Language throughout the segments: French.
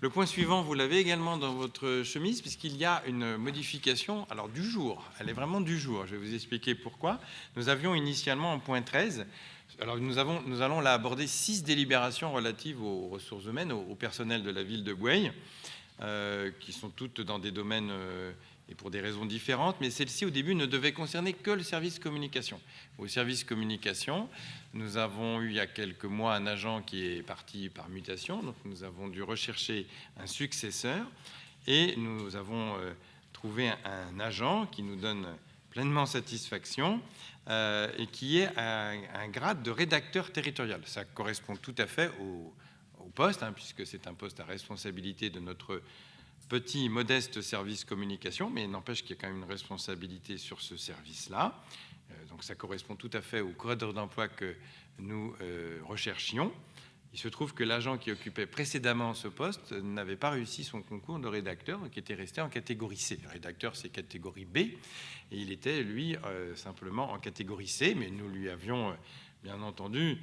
Le point suivant, vous l'avez également dans votre chemise, puisqu'il y a une modification du jour. Elle est vraiment du jour. Je vais vous expliquer pourquoi. Nous avions initialement en point 13. Alors, nous allons là aborder 6 délibérations relatives aux ressources humaines, au personnel de la ville de Boueil, qui sont toutes dans des domaines et pour des raisons différentes, mais celle-ci, au début, ne devait concerner que le service communication. Au service communication, nous avons eu, il y a quelques mois, un agent qui est parti par mutation, donc nous avons dû rechercher un successeur, et nous avons trouvé un agent qui nous donne pleinement satisfaction, et qui est un grade de rédacteur territorial. Ça correspond tout à fait au poste, puisque c'est un poste à responsabilité de notre petit, modeste service communication, mais il n'empêche qu'il y a quand même une responsabilité sur ce service-là. Donc ça correspond tout à fait au cadre d'emploi que nous recherchions. Il se trouve que l'agent qui occupait précédemment ce poste n'avait pas réussi son concours de rédacteur, qui était resté en catégorie C. Le rédacteur, c'est catégorie B, et il était, lui, simplement en catégorie C, mais nous lui avions, bien entendu,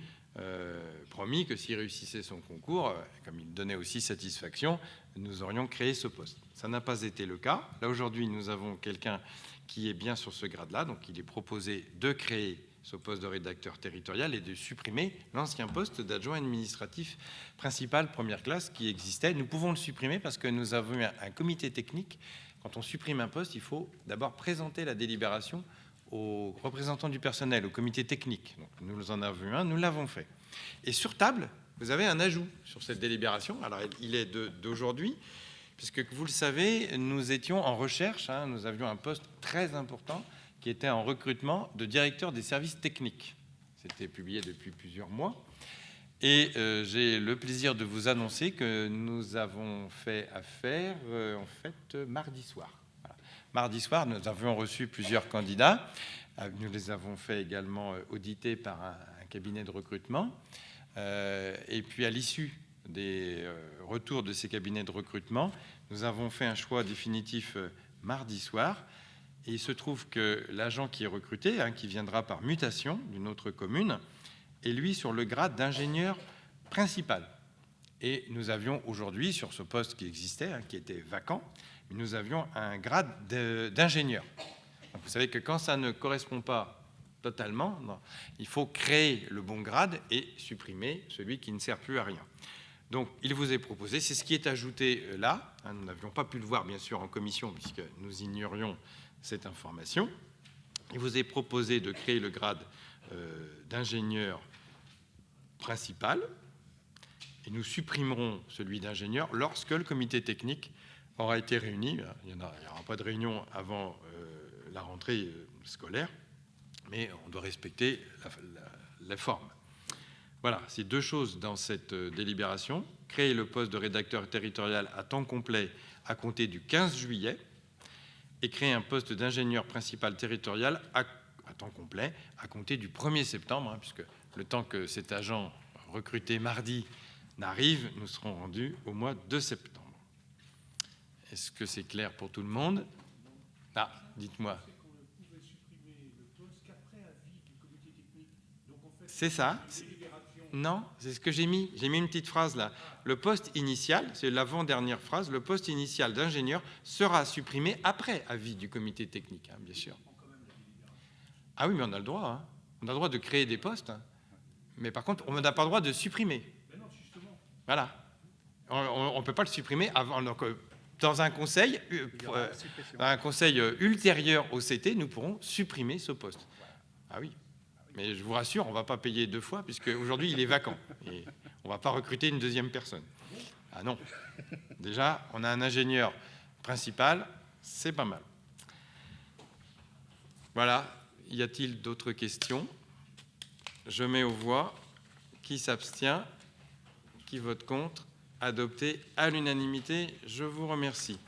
promis que s'il réussissait son concours, comme il donnait aussi satisfaction, nous aurions créé ce poste. Ça n'a pas été le cas. Là, aujourd'hui, nous avons quelqu'un qui est bien sur ce grade-là, donc il est proposé de créer ce poste de rédacteur territorial et de supprimer l'ancien poste d'adjoint administratif principal première classe qui existait. Nous pouvons le supprimer parce que nous avons un comité technique. Quand on supprime un poste, il faut d'abord présenter la délibération aux représentants du personnel, au comité technique. Donc, nous en avons un, nous l'avons fait. Et sur table, vous avez un ajout sur cette délibération. Alors, il est d'aujourd'hui, puisque vous le savez, nous étions en recherche, nous avions un poste très important qui était en recrutement de directeur des services techniques. C'était publié depuis plusieurs mois. Et j'ai le plaisir de vous annoncer que nous avons fait affaire, mardi soir. Mardi soir, nous avions reçu plusieurs candidats. Nous les avons fait également auditer par un cabinet de recrutement. Et puis, à l'issue des retours de ces cabinets de recrutement, nous avons fait un choix définitif mardi soir. Et il se trouve que l'agent qui est recruté, qui viendra par mutation d'une autre commune, est lui sur le grade d'ingénieur principal. Et nous avions aujourd'hui, sur ce poste qui existait, qui était vacant, nous avions un grade d'ingénieur. Donc vous savez que quand ça ne correspond pas totalement, il faut créer le bon grade et supprimer celui qui ne sert plus à rien. Donc il vous est proposé, c'est ce qui est ajouté là. Nous n'avions pas pu le voir bien sûr en commission puisque nous ignorions cette information. Il vous est proposé de créer le grade d'ingénieur principal et nous supprimerons celui d'ingénieur lorsque le comité technique aura été réuni. Il n'y aura pas de réunion avant la rentrée scolaire, mais on doit respecter la forme. Voilà, c'est 2 choses dans cette délibération. Créer le poste de rédacteur territorial à temps complet à compter du 15 juillet et créer un poste d'ingénieur principal territorial à temps complet à compter du 1er septembre, puisque le temps que cet agent recruté mardi n'arrive, nous serons rendus au mois de septembre. Est-ce que c'est clair pour tout le monde? Dites-moi. C'est ça. Non, c'est ce que j'ai mis. J'ai mis une petite phrase là. Le poste initial, c'est l'avant-dernière phrase, le poste initial d'ingénieur sera supprimé après avis du comité technique, bien sûr. Ah oui, mais on a le droit. On a le droit de créer des postes. Mais par contre, on n'a pas le droit de supprimer. Voilà. On ne peut pas le supprimer avant. Donc, dans un conseil ultérieur au CT, nous pourrons supprimer ce poste. Ah oui. Mais je vous rassure, on ne va pas payer 2 fois, puisque aujourd'hui il est vacant. Et on ne va pas recruter une 2e personne. Ah non. Déjà, on a un ingénieur principal, c'est pas mal. Voilà. Y a-t-il d'autres questions? Je mets aux voix. Qui s'abstient? Qui vote contre? Adopté à l'unanimité. Je vous remercie.